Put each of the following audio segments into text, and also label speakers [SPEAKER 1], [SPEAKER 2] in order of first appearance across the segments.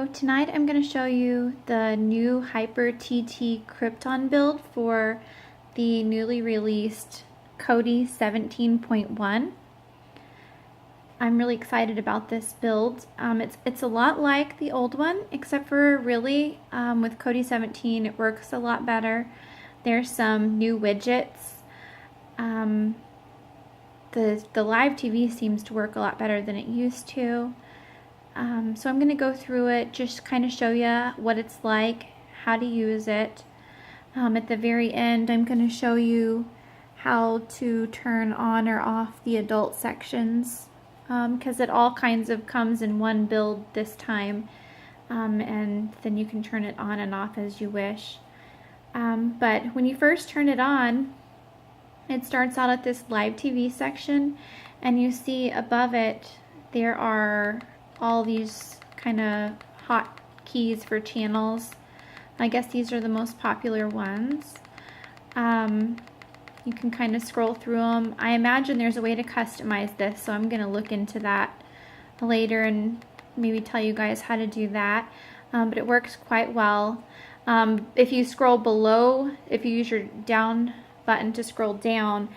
[SPEAKER 1] So tonight I'm going to show you the new Hyper TT Kypton build for the newly released Kodi 17.1. I'm really excited about this build. It's a lot like the old one, except for really with Kodi 17 it works a lot better. There's some new widgets. The live TV seems to work a lot better than it used to. So I'm going to go through it, just kind of show you what it's like, how to use it. At the very end, I'm going to show you how to turn on or off the adult sections, because it all kinds of comes in one build this time, and then you can turn it on and off as you wish. But when you first turn it on, it starts out at this live TV section, and you see above it there are all these kind of hot keys for channels. I guess these are the most popular ones. You can kind of scroll through them. I imagine there's a way to customize this, so I'm going to look into that later and maybe tell you guys how to do that. But it works quite well. If you scroll below, if you use your down button to scroll down,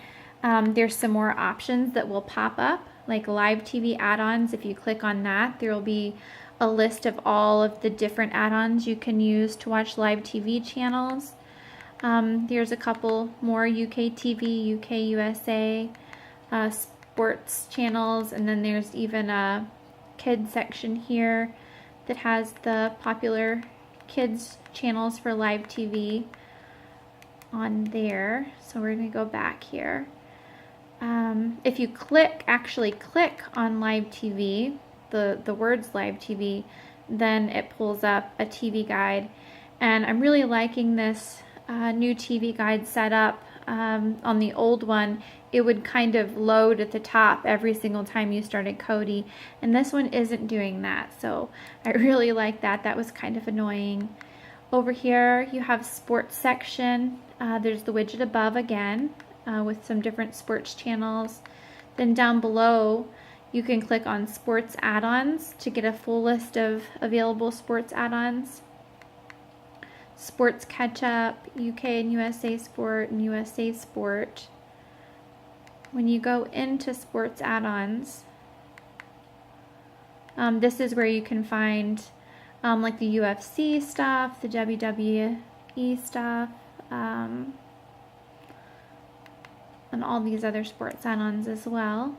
[SPEAKER 1] there's some more options that will pop up, like live TV add-ons. If you click on that, there will be a list of all of the different add-ons you can use to watch live TV channels. There's a couple more: UK TV, UK USA, sports channels, and then there's even a kids section here that has the popular kids channels for live TV on there. So we're going to go back here. If you actually click on live TV, the words live TV, then it pulls up a TV guide. And I'm really liking this new TV guide setup. On the old one, it would kind of load at the top every single time you started Kodi, and this one isn't doing that, so I really like that. That was kind of annoying. Over here you have sports section. There's the widget above again, with some different sports channels. Then down below you can click on sports add-ons to get a full list of available sports add-ons. Sports catch-up, UK and USA Sport, and USA Sport. When you go into sports add-ons, this is where you can find like the UFC stuff, the WWE stuff, and all these other sports add-ons as well.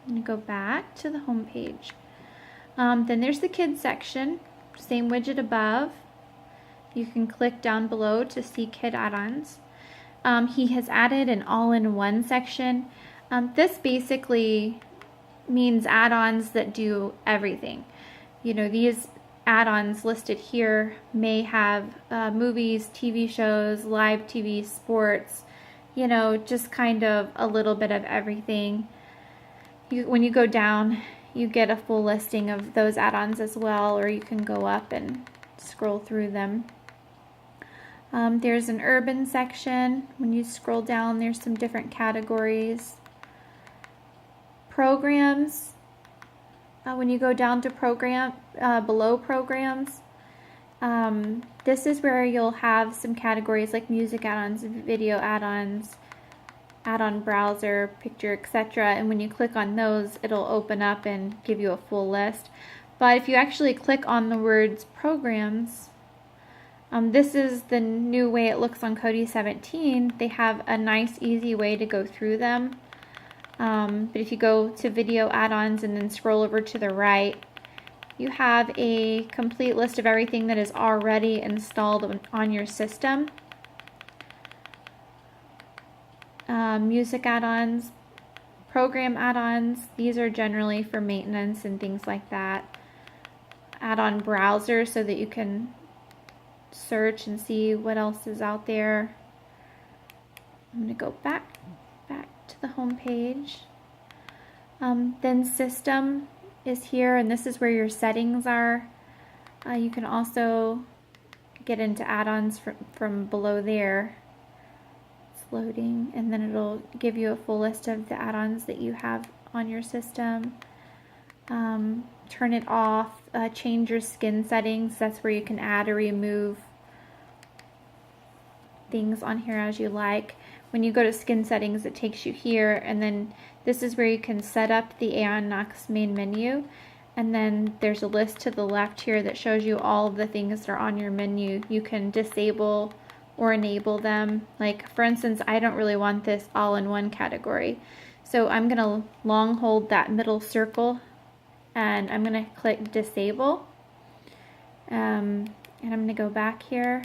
[SPEAKER 1] I'm going to go back to the home page. Then there's the kids section, same widget above. You can click down below to see kid add-ons. He has added an all-in-one section. This basically means add-ons that do everything. You know, these add-ons listed here may have movies, TV shows, live TV, sports, you know, just kind of a little bit of everything. When you go down, you get a full listing of those add-ons as well, or you can go up and scroll through them. There's an urban section. When you scroll down, there's some different categories. Programs. When you go down to below programs, this is where you'll have some categories like music add-ons, video add-ons, add-on browser, picture, etc. And when you click on those, it'll open up and give you a full list. But if you actually click on the words programs, this is the new way it looks on Kodi 17. They have a nice, easy way to go through them. But if you go to video add-ons and then scroll over to the right, you have a complete list of everything that is already installed on your system. Music add-ons, program add-ons, these are generally for maintenance and things like that. Add-on browser so that you can search and see what else is out there. I'm going to go back to the home page. Then system is here, and this is where your settings are. You can also get into add-ons from below there. It's loading, and then it'll give you a full list of the add-ons that you have on your system. turn it off, change your skin settings. That's where you can add or remove things on here as you like. When you go to skin settings, it takes you here, and then this is where you can set up the Aeon Knox main menu. And then there's a list to the left here that shows you all of the things that are on your menu. You can disable or enable them. Like for instance, I don't really want this all in one category. So I'm gonna long hold that middle circle and I'm gonna click disable. And I'm gonna go back here.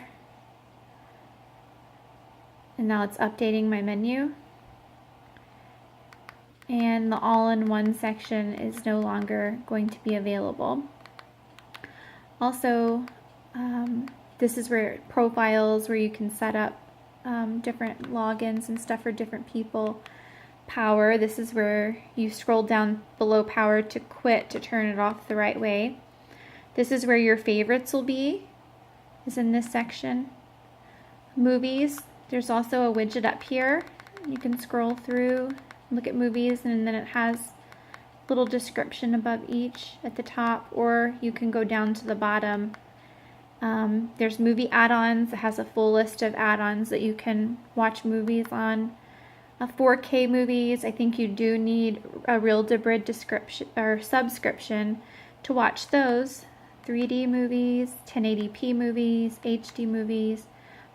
[SPEAKER 1] And now it's updating my menu. And the all-in-one section is no longer going to be available. Also, this is where profiles, where you can set up different logins and stuff for different people. Power, this is where you scroll down below power to quit to turn it off the right way. This is where your favorites will be, is in this section. Movies, there's also a widget up here. You can scroll through, look at movies, and then it has a little description above each at the top, or you can go down to the bottom. There's movie add-ons. It has a full list of add-ons that you can watch movies on. 4K movies, I think you do need a real Debrid description or subscription to watch those. 3D movies, 1080p movies, HD movies,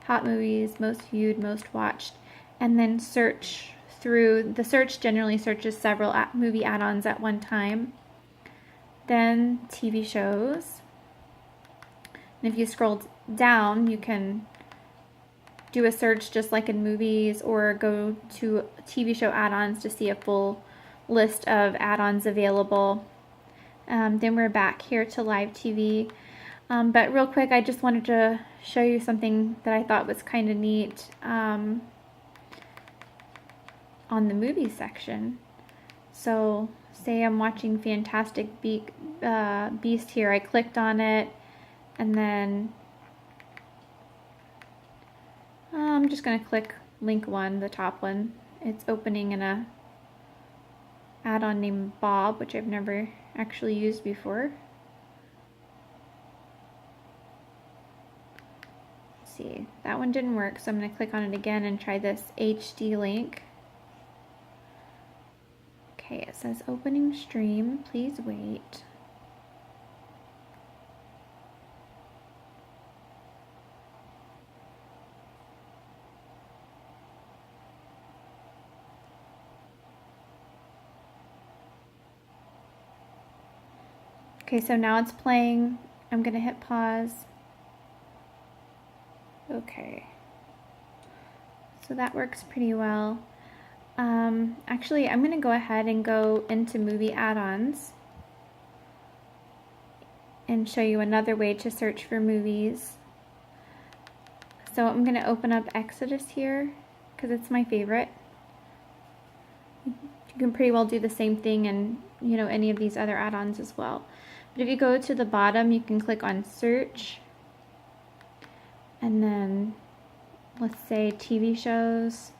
[SPEAKER 1] hot movies, most viewed, most watched, and then search through. The search generally searches several movie add-ons at one time. Then TV shows. And if you scroll down, you can do a search just like in movies, or go to TV show add-ons to see a full list of add-ons available. Then we're back here to live TV. But real quick, I just wanted to show you something that I thought was kind of neat on the movie section. So say I'm watching Fantastic Beast here. I clicked on it, and then I'm just going to click link 1, the top one. It's opening in a add-on named Bob, which I've never actually used before. Let's see, that one didn't work, so I'm going to click on it again and try this HD link. Okay, it says opening stream, please wait. Okay, so now it's playing. I'm going to hit pause. Okay. So that works pretty well. Actually, I'm going to go ahead and go into movie add-ons and show you another way to search for movies. So I'm going to open up Exodus here because it's my favorite. You can pretty well do the same thing in, you know, any of these other add-ons as well. But if you go to the bottom, you can click on search, and then let's say TV shows.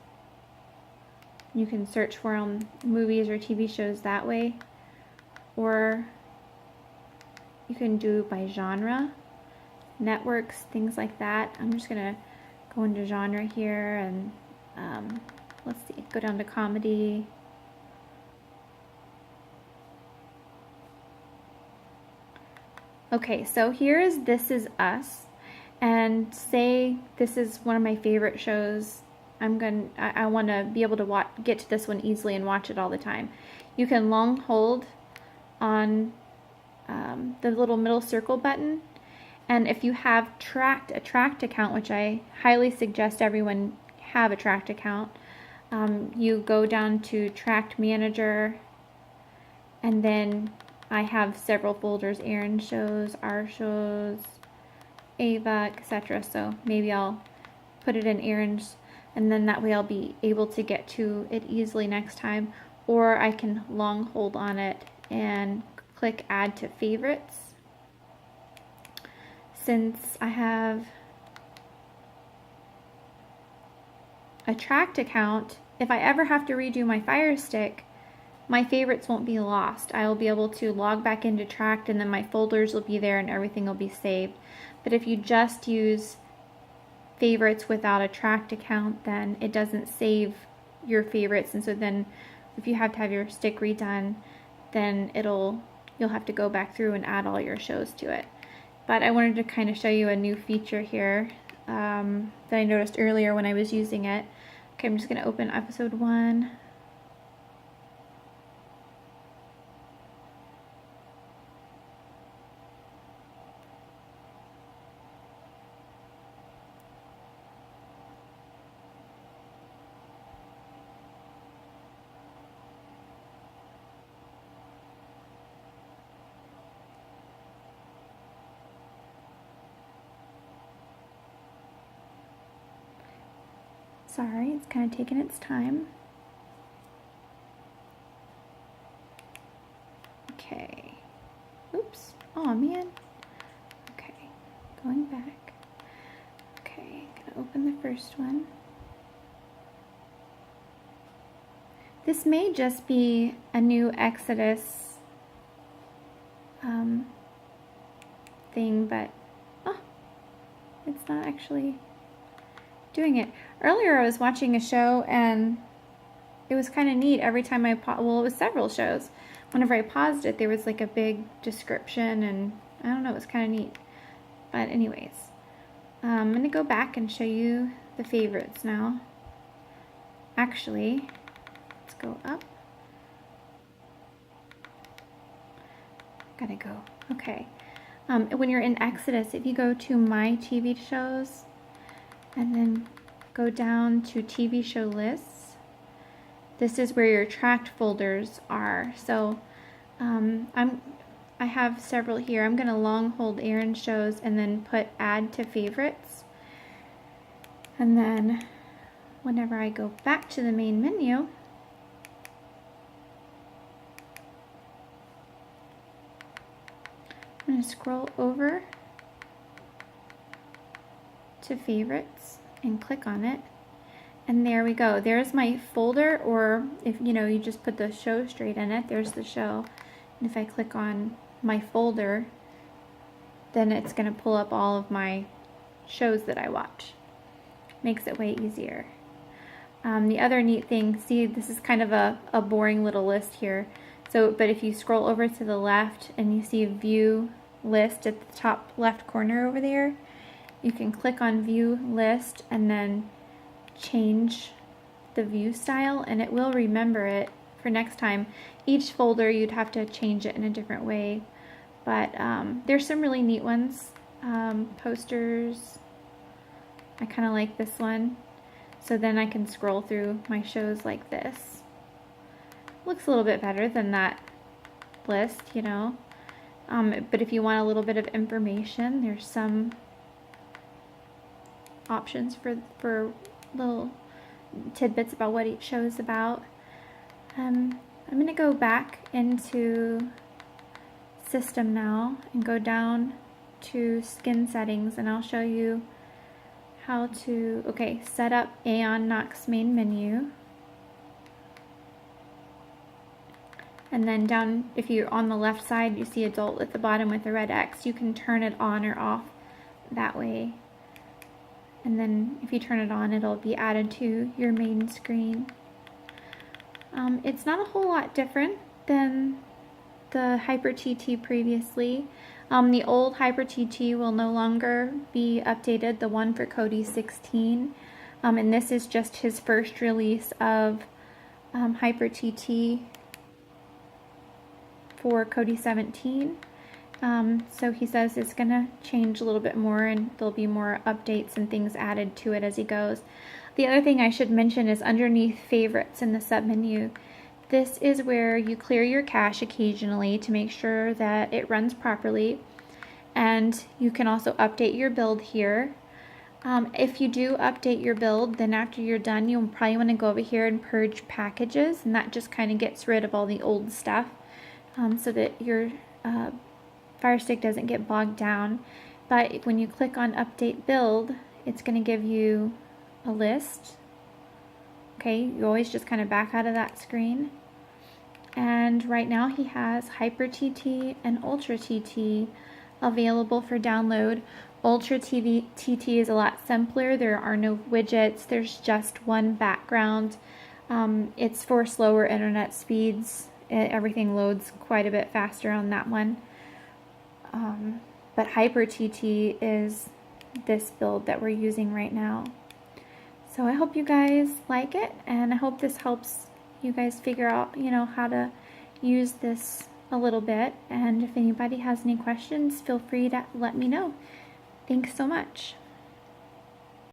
[SPEAKER 1] You can search for movies or TV shows that way, or you can do by genre, networks, things like that. I'm just gonna go into genre here, and let's see, go down to comedy. Okay, so here is This Is Us, and say this is one of my favorite shows. I want to be able to get to this one easily and watch it all the time. You can long hold on the little middle circle button, and if you have a tracked account, which I highly suggest everyone have a tracked account, you go down to Tracked Manager, and then I have several folders: Aaron shows, our shows, Ava, etc. So maybe I'll put it in Aaron's, and then that way I'll be able to get to it easily next time. Or I can long hold on it and click Add to Favorites. Since I have a tracked account, if I ever have to redo my Fire Stick, my favorites won't be lost. I will be able to log back into Tracked, and then my folders will be there and everything will be saved. But if you just use favorites without a Tracked account, then it doesn't save your favorites, and so then if you have to have your stick redone, then you'll have to go back through and add all your shows to it. But I wanted to kind of show you a new feature here that I noticed earlier when I was using it. Okay, I'm just going to open episode 1. Sorry, it's kind of taking its time. Okay. Oops. Oh man. Okay. Going back. Okay. Gonna open the first one. This may just be a new Exodus thing, but it's not actually doing it. Earlier I was watching a show and it was kind of neat. Every time I well, it was several shows. Whenever I paused it, there was like a big description, and I don't know, it was kind of neat. But anyways, I'm going to go back and show you the favorites now. Actually, let's go up. Gotta go. Okay. When you're in Exodus, if you go to My TV Shows and then go down to TV Show Lists, this is where your Tracked folders are. So I have several here. I'm going to long hold Aaron Shows and then put Add to Favorites. And then whenever I go back to the main menu, I'm going to scroll over to Favorites and click on it, and there we go. There's my folder, or if you just put the show straight in it, there's the show. And if I click on my folder, then it's going to pull up all of my shows that I watch. Makes it way easier. The other neat thing, see, this is kind of a boring little list here. But if you scroll over to the left and you see View List at the top left corner over there, you can click on View List and then change the view style, and it will remember it for next time. Each folder you'd have to change it in a different way, but there's some really neat ones. Posters, I kind of like this one, so then I can scroll through my shows like this. Looks a little bit better than that list, but if you want a little bit of information, there's some options for little tidbits about what each show is about. I'm going to go back into System now and go down to Skin Settings, and I'll show you how to set up Aeon Knox main menu. And then down, if you're on the left side, you see Adult at the bottom with the red X. You can turn it on or off that way. And then if you turn it on, it'll be added to your main screen. It's not a whole lot different than the Hyper TT previously. The old Hyper TT will no longer be updated, the one for Kodi 16. And this is just his first release of Hyper TT for Kodi 17. So he says it's going to change a little bit more, and there'll be more updates and things added to it as he goes. The other thing I should mention is underneath Favorites in the submenu, this is where you clear your cache occasionally to make sure that it runs properly, and you can also update your build here. If you do update your build, then after you're done, you'll probably want to go over here and purge packages, and that just kind of gets rid of all the old stuff so that your Firestick doesn't get bogged down. But when you click on Update Build, it's going to give you a list. Okay, you always just kind of back out of that screen. And right now he has Hyper TT and Ultra TT available for download. Ultra TT is a lot simpler. There are no widgets. There's just one background. It's for slower internet speeds. Everything loads quite a bit faster on that one. But Hyper TT is this build that we're using right now. So I hope you guys like it, and I hope this helps you guys figure out, how to use this a little bit. And if anybody has any questions, feel free to let me know. Thanks so much.